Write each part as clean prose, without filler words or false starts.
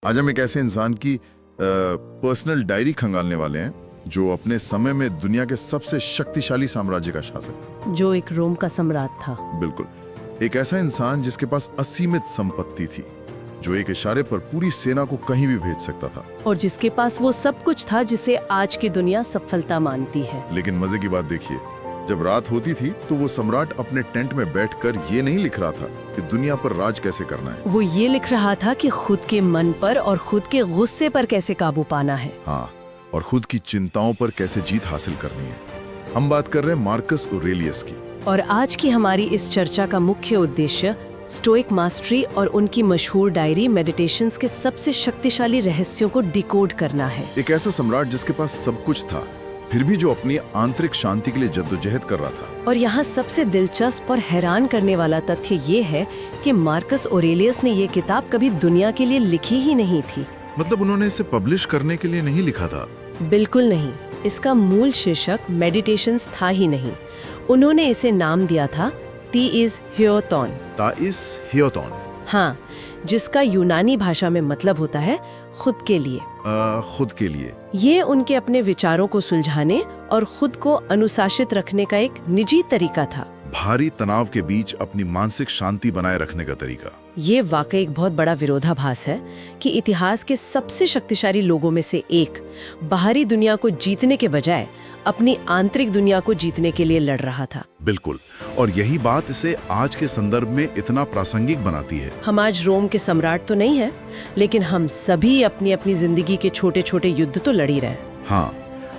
आज हम एक ऐसे इंसान की पर्सनल डायरी खंगालने वाले हैं जो अपने समय में दुनिया के सबसे शक्तिशाली साम्राज्य का शासक था। जो एक रोम का सम्राट था। बिल्कुल, एक ऐसा इंसान जिसके पास असीमित संपत्ति थी, जो एक इशारे पर पूरी सेना को कहीं भी भेज सकता था, और जिसके पास वो सब कुछ था जिसे आज की दुनिया सफलता मानती है। लेकिन मजे की बात देखिए, जब रात होती थी तो वो सम्राट अपने टेंट में बैठकर ये नहीं लिख रहा था कि दुनिया पर राज कैसे करना है। वो ये लिख रहा था कि खुद के मन पर और खुद के गुस्से पर कैसे काबू पाना है। हाँ, और खुद की चिंताओं पर कैसे जीत हासिल करनी है। हम बात कर रहे हैं मार्कस ऑरेलियस की। और आज की हमारी इस चर्चा का मुख्य उद्देश्य स्टोइक मास्टरी और उनकी मशहूर डायरी मेडिटेशंस के सबसे शक्तिशाली रहस्यों को डिकोड करना है। एक ऐसा सम्राट जिसके पास सब कुछ था, फिर भी जो अपनी आंतरिक शांति के लिए जद्दोजहद कर रहा था। और यहाँ सबसे दिलचस्प और हैरान करने वाला तथ्य ये है कि मार्कस ऑरेलियस ने ये किताब कभी दुनिया के लिए लिखी ही नहीं थी। मतलब उन्होंने इसे पब्लिश करने के लिए नहीं लिखा था? बिल्कुल नहीं। इसका मूल शीर्षक मेडिटेशंस था ही नहीं। उन्होंने इसे नाम दिया था ताइस हियोतॉन। हाँ, जिसका यूनानी भाषा में मतलब होता है खुद के लिए। खुद के लिए। ये उनके अपने विचारों को सुलझाने और खुद को अनुशासित रखने का एक निजी तरीका था। भारी तनाव के बीच अपनी मानसिक शांति बनाए रखने का तरीका। ये वाकई एक बहुत बड़ा विरोधाभास है कि इतिहास के सबसे शक्तिशाली लोगों में से एक बाहरी दुनिया को जीतने के बजाय अपनी आंतरिक दुनिया को जीतने के लिए लड़ रहा था। बिल्कुल, और यही बात इसे आज के संदर्भ में इतना प्रासंगिक बनाती है। हम आज रोम के सम्राट तो नहीं है, लेकिन हम सभी अपनी अपनी जिंदगी के छोटे छोटे युद्ध तो लड़ ही रहे हैं। हाँ,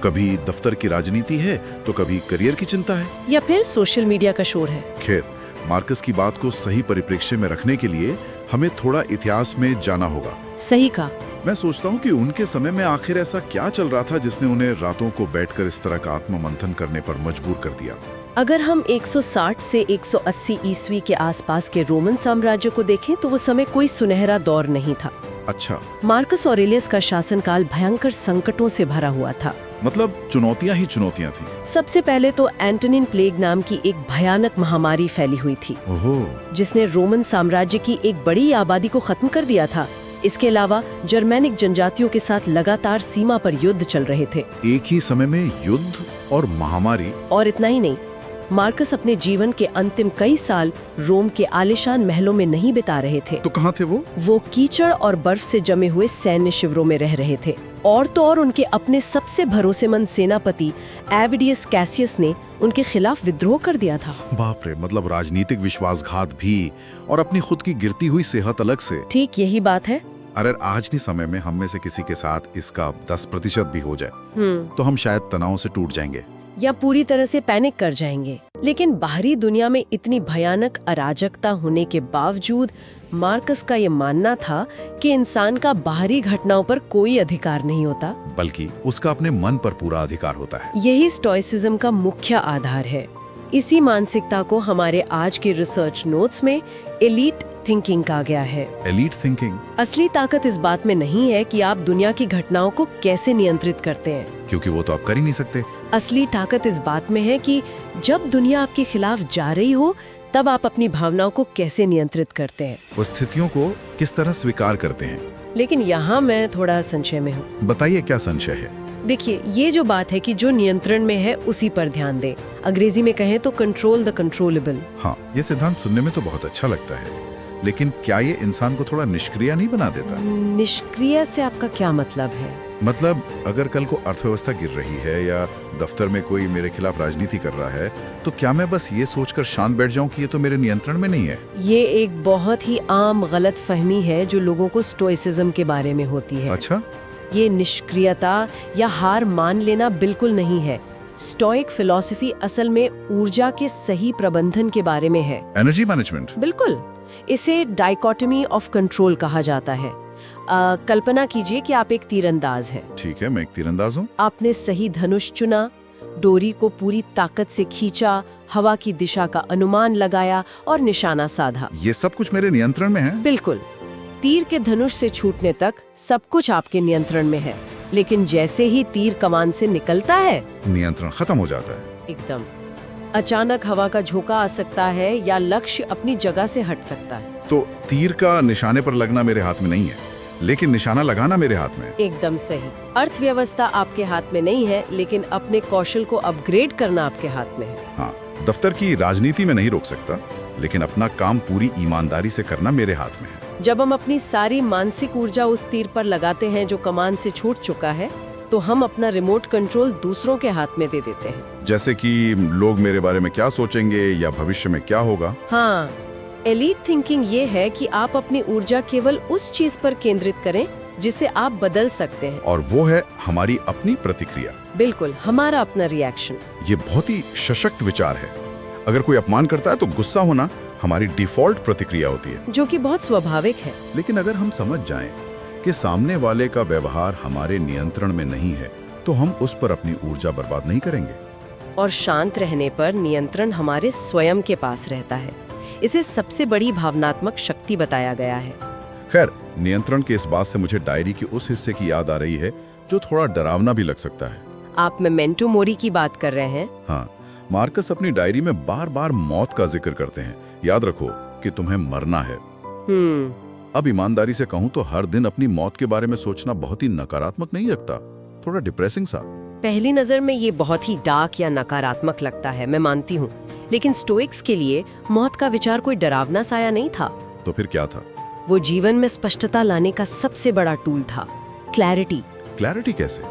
कभी दफ्तर की राजनीति है तो कभी करियर की चिंता है, या फिर सोशल मीडिया का शोर है। खैर, मार्कस की बात को सही परिप्रेक्ष्य में रखने के लिए हमें थोड़ा इतिहास में जाना होगा। सही कहा। मैं सोचता हूँ कि उनके समय में आखिर ऐसा क्या चल रहा था जिसने उन्हें रातों को बैठकर इस तरह का आत्ममंथन करने पर मजबूर कर दिया। अगर हम 160 से 180 ईस्वी के आसपास के रोमन साम्राज्य को देखें तो वो समय कोई सुनहरा दौर नहीं था। अच्छा। मार्कस ऑरेलियस का शासनकाल भयंकर संकटों से भरा हुआ था। मतलब चुनौतियां ही चुनौतियां थी। सबसे पहले तो एंटोनिन प्लेग नाम की एक भयानक महामारी फैली हुई थी, जिसने रोमन साम्राज्य की एक बड़ी आबादी को खत्म कर दिया था। इसके अलावा जर्मैनिक जनजातियों के साथ लगातार सीमा पर युद्ध चल रहे थे। एक ही समय में युद्ध और महामारी। और इतना ही नहीं, मार्कस अपने जीवन के अंतिम कई साल रोम के आलीशान महलों में नहीं बिता रहे थे। तो कहाँ थे वो? वो कीचड़ और बर्फ से जमे हुए सैन्य शिविरों में रह रहे थे। और तो और उनके अपने सबसे भरोसेमंद सेनापति एविडियस कैसियस ने उनके खिलाफ विद्रोह कर दिया था। बाप रे, मतलब राजनीतिक विश्वासघात भी और अपनी खुद की गिरती हुई सेहत अलग से। ठीक यही बात है। अगर आज के समय में हम में से किसी के साथ इसका 10% भी हो जाए तो हम शायद तनाव से टूट जाएंगे या पूरी तरह से पैनिक कर जाएंगे। लेकिन बाहरी दुनिया में इतनी भयानक अराजकता होने के बावजूद मार्कस का ये मानना था कि इंसान का बाहरी घटनाओं पर कोई अधिकार नहीं होता, बल्कि उसका अपने मन पर पूरा अधिकार होता है। यही स्टोइसिज्म का मुख्य आधार है। इसी मानसिकता को हमारे आज के रिसर्च नोट्स में एलीट थिंकिंग कहा गया है। Elite thinking? असली ताकत इस बात में नहीं है कि आप दुनिया की घटनाओं को कैसे नियंत्रित करते हैं, क्योंकि वो तो आप कर ही नहीं सकते। असली ताकत इस बात में है कि जब दुनिया आपके खिलाफ जा रही हो तब आप अपनी भावनाओं को कैसे नियंत्रित करते हैं, वो स्थितियों को किस तरह स्वीकार करते हैं। लेकिन यहाँ मैं थोड़ा संशय में हूँ। बताइए, क्या संशय है? देखिए, ये जो बात है कि जो नियंत्रण में है उसी पर ध्यान दें। अंग्रेजी में कहें तो कंट्रोल द कंट्रोलेबल। हाँ, ये सिद्धांत सुनने में तो बहुत अच्छा लगता है, लेकिन क्या ये इंसान को थोड़ा निष्क्रिय नहीं बना देता? निष्क्रिय से आपका क्या मतलब है? मतलब अगर कल को अर्थव्यवस्था गिर रही है या दफ्तर में कोई मेरे खिलाफ राजनीति कर रहा है, तो क्या मैं बस ये सोचकर शांत बैठ जाऊं कि ये तो मेरे नियंत्रण में नहीं है? ये एक बहुत ही आम गलत फहमी है जो लोगों को स्टोइसिज्म के बारे में होती है। अच्छा? ये निष्क्रियता या हार मान लेना बिल्कुल नहीं है। स्टोइक फिलॉसफी असल में ऊर्जा के सही प्रबंधन के बारे में है। Energy management? बिल्कुल। इसे डाइकोटमी ऑफ कंट्रोल कहा जाता है। कल्पना कीजिए कि आप एक तीरंदाज हैं। ठीक है, मैं एक तीरंदाज हूँ। आपने सही धनुष चुना, डोरी को पूरी ताकत से खींचा, हवा की दिशा का अनुमान लगाया और निशाना साधा। ये सब कुछ मेरे नियंत्रण में है? बिल्कुल। तीर के धनुष से छूटने तक सब कुछ आपके नियंत्रण में है, लेकिन जैसे ही तीर कमान से निकलता है, नियंत्रण खत्म हो जाता है। एकदम। अचानक हवा का झोंका आ सकता है या लक्ष्य अपनी जगह से हट सकता है। तो तीर का निशाने पर लगना मेरे हाथ में नहीं है? लेकिन निशाना लगाना मेरे हाथ में है। एकदम सही। अर्थव्यवस्था आपके हाथ में नहीं है, लेकिन अपने कौशल को अपग्रेड करना आपके हाथ में है। हाँ, दफ्तर की राजनीति में नहीं रोक सकता, लेकिन अपना काम पूरी ईमानदारी से करना मेरे हाथ में है। जब हम अपनी सारी मानसिक ऊर्जा उस तीर पर लगाते हैं जो कमान से छूट चुका है, तो हम अपना रिमोट कंट्रोल दूसरों के हाथ में दे देते हैं। जैसे कि लोग मेरे बारे में क्या सोचेंगे या भविष्य में क्या होगा। हाँ, एलीट थिंकिंग ये है कि आप अपनी ऊर्जा केवल उस चीज पर केंद्रित करें जिसे आप बदल सकते हैं। और वो है हमारी अपनी प्रतिक्रिया। बिल्कुल, हमारा अपना रिएक्शन। ये बहुत ही सशक्त विचार है। अगर कोई अपमान करता है तो गुस्सा होना हमारी डिफॉल्ट प्रतिक्रिया होती है, जो कि बहुत स्वाभाविक है। लेकिन अगर हम समझ जाएं कि सामने वाले का व्यवहार हमारे नियंत्रण में नहीं है, तो हम उस पर अपनी ऊर्जा बर्बाद नहीं करेंगे। और शांत रहने पर नियंत्रण हमारे स्वयं के पास रहता है। इसे सबसे बड़ी भावनात्मक शक्ति बताया गया है। खैर, नियंत्रण के इस बात से मुझे डायरी के उस हिस्से की याद आ रही है जो थोड़ा डरावना भी लग सकता है। आप मेमेंटो मोरी की बात कर रहे हैं? हाँ, मार्कस अपनी डायरी में बार बार मौत का जिक्र करते हैं। याद रखो कि तुम्हें मरना है। अब ईमानदारी से कहूँ तो हर दिन अपनी मौत के बारे में सोचना बहुत ही नकारात्मक नहीं लगता? थोड़ा डिप्रेसिंग सा। पहली नजर में ये बहुत ही डार्क या नकारात्मक लगता है, मैं मानती हूँ। लेकिन स्टोइक्स के लिए मौत का विचार कोई डरावना साया नहीं था। तो फिर क्या था? वो जीवन में स्पष्टता लाने का सबसे बड़ा टूल था, क्लैरिटी। क्लैरिटी कैसे?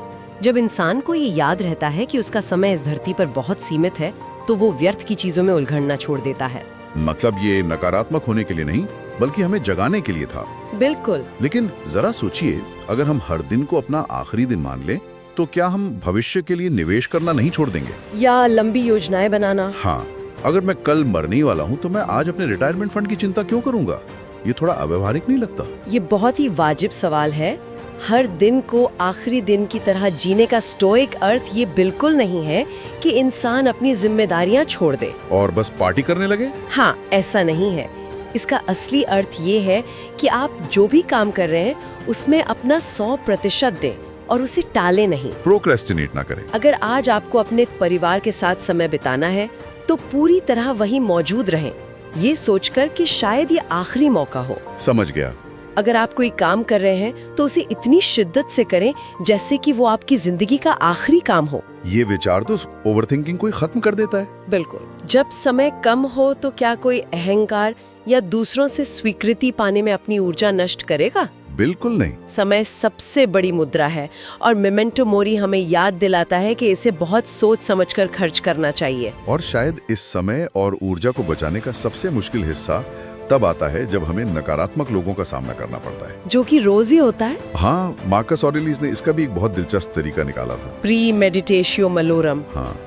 जब इंसान को ये याद रहता है कि उसका समय इस धरती पर बहुत सीमित है, तो वो व्यर्थ की चीजों में उलझना छोड़ देता है। मतलब ये नकारात्मक होने के लिए नहीं, बल्कि हमें जगाने के लिए था। बिल्कुल। लेकिन जरा सोचिए, अगर हम हर दिन को अपना आखिरी दिन मान लें, तो क्या हम भविष्य के लिए निवेश करना नहीं छोड़ देंगे? या लंबी योजनाएं बनाना? हाँ, अगर मैं कल मरने वाला हूँ तो मैं आज अपने रिटायरमेंट फंड की चिंता क्यों करूंगा? ये थोड़ा अव्यवहारिक नहीं लगता? ये बहुत ही वाजिब सवाल है। हर दिन को आखिरी दिन की तरह जीने का स्टोइक अर्थ ये बिल्कुल नहीं है कि इंसान अपनी जिम्मेदारियां छोड़ दे और बस पार्टी करने लगे। हाँ, ऐसा नहीं है। इसका असली अर्थ ये है कि आप जो भी काम कर रहे हैं उसमें अपना 100% दें और उसे टाले नहीं। प्रोक्रेस्टिनेट ना करें। अगर आज आपको अपने परिवार के साथ समय बिताना है तो पूरी तरह वही मौजूद रहें, ये सोचकर कि शायद ये आखिरी मौका हो। समझ गया। अगर आप कोई काम कर रहे हैं तो उसे इतनी शिद्दत से करें जैसे कि वो आपकी जिंदगी का आखिरी काम हो। ये विचार तो ओवरथिंकिंग को ही खत्म कर देता है। बिल्कुल। जब समय कम हो तो क्या कोई अहंकार या दूसरों से स्वीकृति पाने में अपनी ऊर्जा नष्ट करेगा? बिल्कुल नहीं। समय सबसे बड़ी मुद्रा है और मेमेंटो मोरी हमें याद दिलाता है कि इसे बहुत सोच समझकर खर्च करना चाहिए। और शायद इस समय और ऊर्जा को बचाने का सबसे मुश्किल हिस्सा तब आता है जब हमें नकारात्मक लोगों का सामना करना पड़ता है, जो कि रोज ही होता है। हाँ, मार्कस ऑरेलियस ने इसका भी एक बहुत दिलचस्प तरीका निकाला था, प्री मेडिटेशियो मलोरम। हाँ,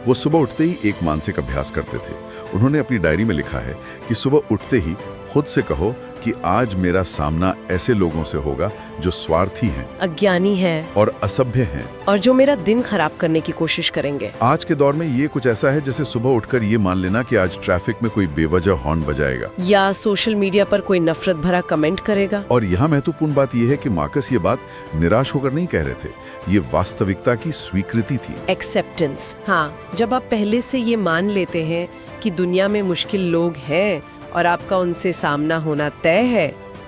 वो सुबह उठते ही एक मानसिक अभ्यास करते थे। उन्होंने अपनी डायरी में लिखा है कि सुबह उठते ही खुद से कहो कि आज मेरा सामना ऐसे लोगों से होगा जो स्वार्थी हैं, अज्ञानी हैं और असभ्य हैं, और जो मेरा दिन खराब करने की कोशिश करेंगे। आज के दौर में ये कुछ ऐसा है जैसे सुबह उठकर ये मान लेना कि आज ट्रैफिक में कोई बेवजह हॉर्न बजाएगा या सोशल मीडिया पर कोई नफरत भरा कमेंट करेगा। और यहाँ महत्वपूर्ण बात यह है कि मार्कस ये बात निराश होकर नहीं कह रहे थे, ये वास्तविकता की स्वीकृति थी, एक्सेप्टेंस। हाँ, जब आप पहले से ये मान लेते हैं कि दुनिया में मुश्किल लोग हैं और आपका उनसे सामना होना तय है,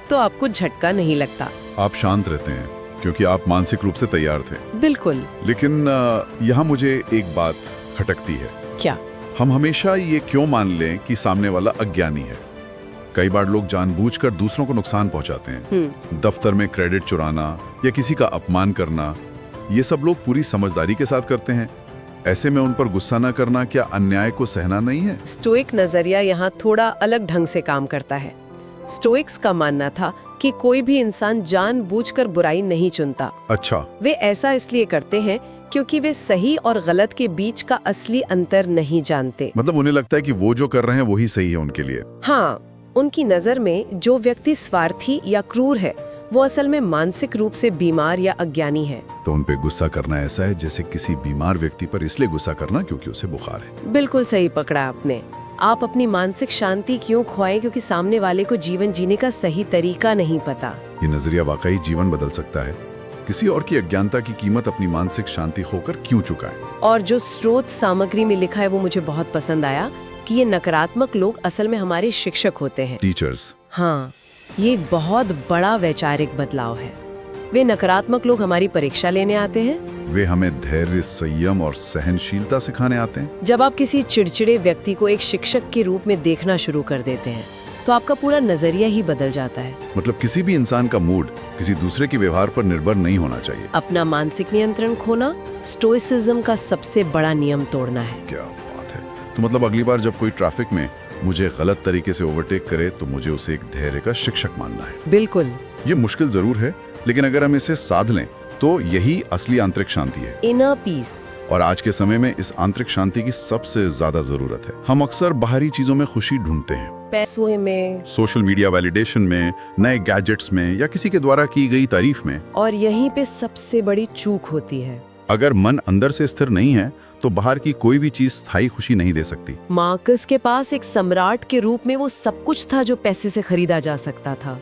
तो आपको झटका नहीं लगता। आप शांत रहते हैं क्योंकि आप मानसिक रूप से तैयार थे। बिल्कुल। लेकिन यहाँ मुझे एक बात खटकती है। क्या? हम हमेशा ये क्यों मान लें कि सामने वाला अज्ञानी है? कई बार लोग जानबूझकर दूसरों को नुकसान पहुंचाते हैं। दफ्तर में क्रेडिट चुराना या किसी का अपमान करना, ये सब लोग पूरी समझदारी के साथ करते हैं। ऐसे में उन पर गुस्सा न करना क्या अन्याय को सहना नहीं है? स्टोइक नजरिया यहाँ थोड़ा अलग ढंग से काम करता है। स्टोइक्स का मानना था कि कोई भी इंसान जानबूझकर बुराई नहीं चुनता। अच्छा। वे ऐसा इसलिए करते हैं क्योंकि वे सही और गलत के बीच का असली अंतर नहीं जानते। मतलब उन्हें लगता है कि वो जो कर रहे हैं वही सही है उनके लिए। हाँ, उनकी नजर में जो व्यक्ति स्वार्थी या क्रूर है वो असल में मानसिक रूप से बीमार या अज्ञानी है। तो उन पे गुस्सा करना ऐसा है जैसे किसी बीमार व्यक्ति पर इसलिए गुस्सा करना क्योंकि उसे बुखार है। बिल्कुल सही पकड़ा आपने। आप अपनी मानसिक शांति क्यों खोएं? क्योंकि सामने वाले को जीवन जीने का सही तरीका नहीं पता। ये नजरिया वाकई जीवन बदल सकता है। किसी और की अज्ञानता की कीमत अपनी मानसिक शांति खोकर क्यों चुकाएं? और जो स्रोत सामग्री में लिखा है वो मुझे बहुत पसंद आया कि ये नकारात्मक लोग असल में हमारे शिक्षक होते हैं, टीचर्स। हाँ, ये एक बहुत बड़ा वैचारिक बदलाव है। वे नकारात्मक लोग हमारी परीक्षा लेने आते हैं। वे हमें धैर्य, संयम और सहनशीलता सिखाने आते हैं। जब आप किसी चिड़चिड़े व्यक्ति को एक शिक्षक के रूप में देखना शुरू कर देते हैं तो आपका पूरा नजरिया ही बदल जाता है। मतलब किसी भी इंसान का मूड किसी दूसरे के व्यवहार पर निर्भर नहीं होना चाहिए। अपना मानसिक नियंत्रण खोना स्टोइसिज्म का सबसे बड़ा नियम तोड़ना है। क्या बात है। तो मतलब अगली बार जब कोई ट्रैफिक में मुझे गलत तरीके से ओवरटेक करे तो मुझे उसे एक धैर्य का शिक्षक मानना है। बिल्कुल। ये मुश्किल जरूर है, लेकिन अगर हम इसे साध लें तो यही असली आंतरिक शांति है। Inner peace. और आज के समय में इस आंतरिक शांति की सबसे ज्यादा जरूरत है। हम अक्सर बाहरी चीजों में खुशी ढूंढते हैं, पैसों में, सोशल मीडिया वैलिडेशन में, नए गैजेट्स में या किसी के द्वारा की गई तारीफ में। और यहीं पे सबसे बड़ी चूक होती है। अगर मन अंदर से स्थिर नहीं है तो बाहर की कोई भी चीज स्थायी खुशी नहीं दे सकती। मार्कस के पास एक सम्राट के रूप में वो सब कुछ था जो पैसे से खरीदा जा सकता था,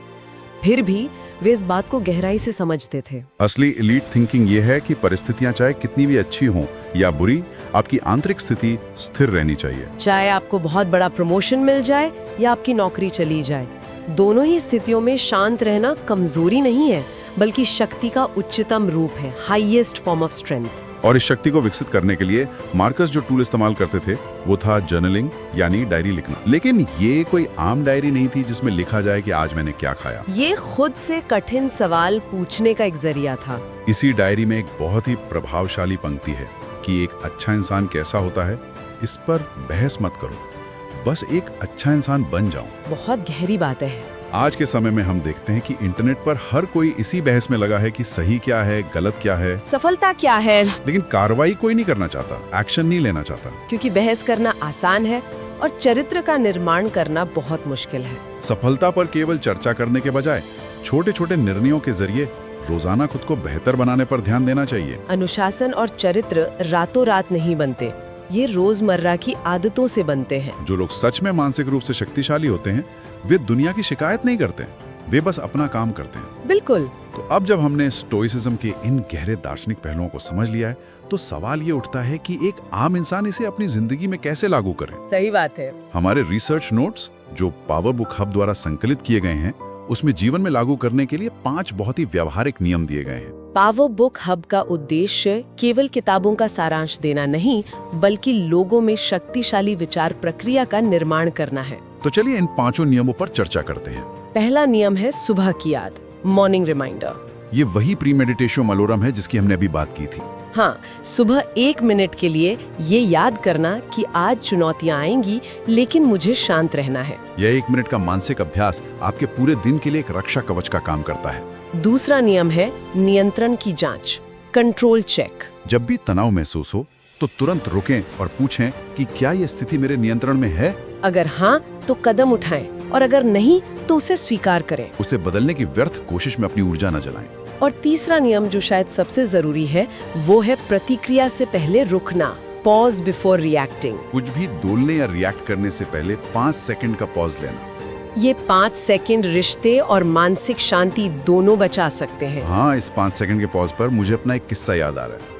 फिर भी वे इस बात को गहराई से समझते थे। असली एलीट थिंकिंग ये है कि परिस्थितियां चाहे कितनी भी अच्छी हों या बुरी, आपकी आंतरिक स्थिति स्थिर रहनी चाहिए। चाहे आपको बहुत बड़ा प्रमोशन मिल जाए या आपकी नौकरी चली जाए, दोनों ही स्थितियों में शांत रहना कमजोरी नहीं है, बल्कि शक्ति का उच्चतम रूप है, हाईएस्ट फॉर्म ऑफ स्ट्रेंथ। और इस शक्ति को विकसित करने के लिए मार्कस जो टूल इस्तेमाल करते थे वो था जर्नलिंग, यानी डायरी लिखना। लेकिन ये कोई आम डायरी नहीं थी जिसमें लिखा जाए कि आज मैंने क्या खाया। ये खुद से कठिन सवाल पूछने का एक जरिया था। इसी डायरी में एक बहुत ही प्रभावशाली पंक्ति है कि एक अच्छा इंसान कैसा होता है, इस पर बहस मत करो, बस एक अच्छा इंसान बन जाओ। बहुत गहरी बात है। आज के समय में हम देखते हैं कि इंटरनेट पर हर कोई इसी बहस में लगा है कि सही क्या है, गलत क्या है, सफलता क्या है। लेकिन कार्रवाई कोई नहीं करना चाहता, एक्शन नहीं लेना चाहता। क्योंकि बहस करना आसान है और चरित्र का निर्माण करना बहुत मुश्किल है। सफलता पर केवल चर्चा करने के बजाय छोटे छोटे निर्णयों के जरिए रोजाना खुद को बेहतर बनाने पर ध्यान देना चाहिए। अनुशासन और चरित्र रातों रात नहीं बनते, ये रोजमर्रा की आदतों से बनते हैं। जो लोग सच में मानसिक रूप से शक्तिशाली होते हैं वे दुनिया की शिकायत नहीं करते, वे बस अपना काम करते हैं। बिल्कुल। तो अब जब हमने स्टोइसिज्म के इन गहरे दार्शनिक पहलुओं को समझ लिया है तो सवाल ये उठता है कि एक आम इंसान इसे अपनी जिंदगी में कैसे लागू करे। सही बात है। हमारे रिसर्च नोट्स जो पावर बुक हब द्वारा संकलित किए गए हैं उसमें जीवन में लागू करने के लिए 5 बहुत ही व्यावहारिक नियम दिए गए हैं। पावर बुक हब का उद्देश्य केवल किताबों का सारांश देना नहीं, बल्कि लोगों में शक्तिशाली विचार प्रक्रिया का निर्माण करना है। तो चलिए इन 5 नियमों पर चर्चा करते हैं। पहला नियम है सुबह की याद, मॉर्निंग रिमाइंडर। ये वही प्री मेडिटेशन अलोरम है जिसकी हमने अभी बात की थी। हाँ, सुबह 1 मिनट के लिए ये याद करना कि आज चुनौतियाँ आएंगी लेकिन मुझे शांत रहना है। यह 1 मिनट का मानसिक अभ्यास आपके पूरे दिन के लिए एक रक्षा कवच का काम करता है। दूसरा नियम है नियंत्रण की जांच, कंट्रोल चेक। जब भी तनाव महसूस हो तो तुरंत रुकें और पूछें कि क्या यह स्थिति मेरे नियंत्रण में है। अगर हाँ तो कदम उठाएं और अगर नहीं तो उसे स्वीकार करें। उसे बदलने की व्यर्थ कोशिश में अपनी ऊर्जा न जलाएं। और तीसरा नियम जो शायद सबसे जरूरी है वो है प्रतिक्रिया से पहले रुकना, पॉज बिफोर रिएक्टिंग। कुछ भी बोलने या रिएक्ट करने से पहले 5 सेकंड का पॉज लेना। ये 5 सेकंड रिश्ते और मानसिक शांति दोनों बचा सकते हैं। हाँ, इस 5 सेकंड के पॉज पर मुझे अपना एक किस्सा याद आ रहा है।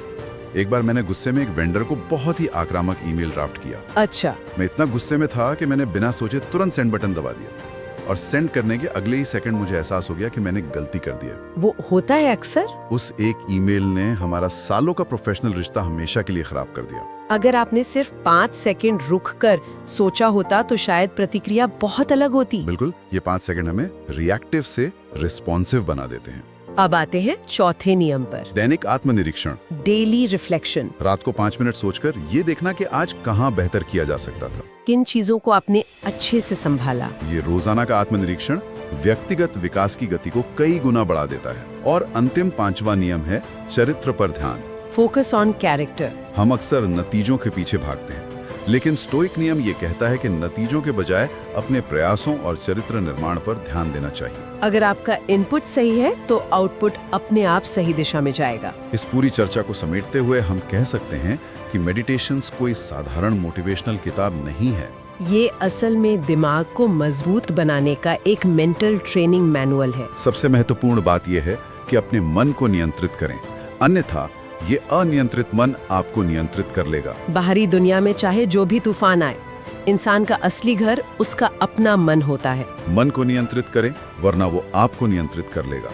एक बार मैंने गुस्से में एक वेंडर को बहुत ही आक्रामक ईमेल ड्राफ्ट किया। अच्छा। मैं इतना गुस्से में था कि मैंने बिना सोचे तुरंत सेंड बटन दबा दिया और सेंड करने के अगले ही सेकंड मुझे एहसास हो गया कि मैंने गलती कर दी है। वो होता है अक्सर। उस एक ईमेल ने हमारा सालों का प्रोफेशनल रिश्ता हमेशा के लिए खराब कर दिया। अगर आपने सिर्फ 5 सेकंड रुककर सोचा होता तो शायद प्रतिक्रिया बहुत अलग होती। बिल्कुल, ये 5 सेकंड हमें रिएक्टिव से रिस्पॉन्सिव बना देते हैं। अब आते हैं चौथे नियम पर, दैनिक आत्मनिरीक्षण, डेली रिफ्लेक्शन। रात को 5 मिनट सोचकर ये देखना कि आज कहाँ बेहतर किया जा सकता था। किन चीजों को आपने अच्छे से संभाला। ये रोजाना का आत्मनिरीक्षण व्यक्तिगत विकास की गति को कई गुना बढ़ा देता है। और अंतिम 5वां नियम है चरित्र पर ध्यान, फोकस ऑन कैरेक्टर। हम अक्सर नतीजों के पीछे भागते हैं, लेकिन स्टोइक नियम ये कहता है कि नतीजों के बजाय अपने प्रयासों और चरित्र निर्माण पर ध्यान देना चाहिए। अगर आपका इनपुट सही है तो आउटपुट अपने आप सही दिशा में जाएगा। इस पूरी चर्चा को समेटते हुए हम कह सकते हैं कि मेडिटेशंस कोई साधारण मोटिवेशनल किताब नहीं है। ये असल में दिमाग को मजबूत बनाने का एक मेंटल ट्रेनिंग मैनुअल है। सबसे महत्वपूर्ण बात यह है कि अपने मन को नियंत्रित करें, अन्यथा ये अनियंत्रित मन आपको नियंत्रित कर लेगा। बाहरी दुनिया में चाहे जो भी तूफान आए, इंसान का असली घर उसका अपना मन होता है। मन को नियंत्रित करें, वरना वो आपको नियंत्रित कर लेगा।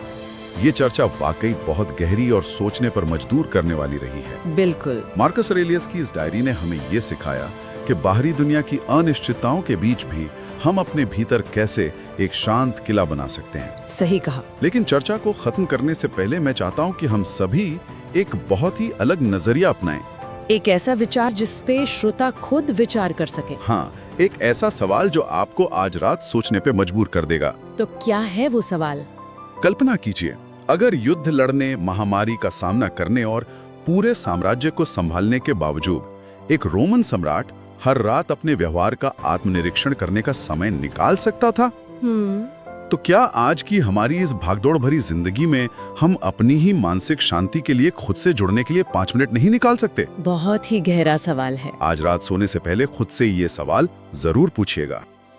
ये चर्चा वाकई बहुत गहरी और सोचने पर मजबूर करने वाली रही है। बिल्कुल। मार्कस ऑरेलियस की इस डायरी ने हमें ये सिखाया कि बाहरी दुनिया की अनिश्चितताओं के बीच भी हम अपने भीतर कैसे एक शांत किला बना सकते हैं। सही कहा। लेकिन चर्चा को खत्म करने से पहले मैं चाहता हूं कि हम सभी एक बहुत ही अलग नजरिया अपनाएं। एक ऐसा विचार जिस पे श्रोता खुद विचार कर सके। हाँ, एक ऐसा सवाल जो आपको आज रात सोचने पे मजबूर कर देगा। तो क्या है वो सवाल? कल्पना कीजिए, अगर युद्ध लड़ने, महामारी का सामना करने और पूरे साम्राज्य को संभालने के बावजूद एक रोमन सम्राट हर रात अपने व्यवहार का आत्मनिरीक्षण करने का समय निकाल सकता था, तो क्या आज की हमारी इस भागदौड़ भरी जिंदगी में हम अपनी ही मानसिक शांति के लिए खुद से जुड़ने के लिए 5 मिनट नहीं निकाल सकते? बहुत ही गहरा सवाल है। आज रात सोने से पहले खुद से ये सवाल जरूर पूछिएगा।